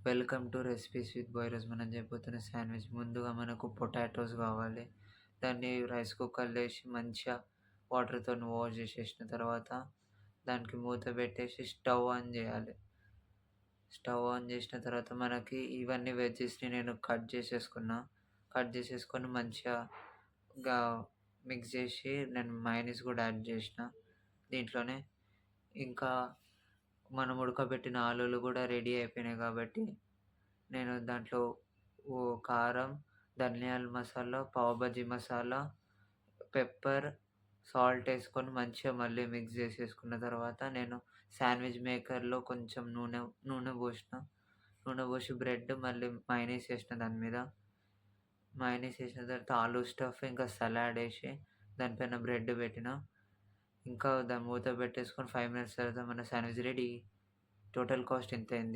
Welcome to recipes with బోయరోజ్. మనం చేయబోతున్న శాండ్విచ్. ముందుగా మనకు పొటాటోస్ కావాలి. దాన్ని రైస్ కుక్కర్‌లో ఏసి మంచిగా వాటర్‌తోని వాష్ చేసేసిన తర్వాత దానికి మూత పెట్టేసి స్టవ్ ఆన్ చేయాలి. స్టవ్ ఆన్ చేసిన తర్వాత మనకి ఇవన్నీ వెజ్జెస్‌ని నేను కట్ చేసేసుకొని మంచిగా గా మిక్స్ చేసి నేను మయోనీస్ కూడా యాడ్ చేసిన దీంట్లోనే. ఇంకా మనం ఉడకబెట్టిన ఆలులు కూడా రెడీ అయిపోయినాయి కాబట్టి నేను దాంట్లో కారం, ధనియాల మసాలా, పావు బాజీ మసాలా, పెప్పర్, సాల్ట్ ఏసుకొని మంచిగా మళ్ళీ మిక్స్ చేసేసుకున్న తర్వాత నేను శాండ్‌విచ్ మేకర్‌లో కొంచెం నూనె పోసిన. నూనె పోసి బ్రెడ్ మళ్ళీ మయోనీస్ ఏసిన దాని మీద. మయోనీస్ ఏసిన తర్వాత ఆలు స్టఫ్ ఇంకా సలాడ్ ఏసి దానిపైన బ్రెడ్ పెట్టిన. ఇంకా దాన్ని మూత పెట్టేసుకొని 5 మినిట్స్ తర్వాత మన శాండ్‌విచ్ రెడీ. Total cost ఇంతయింది.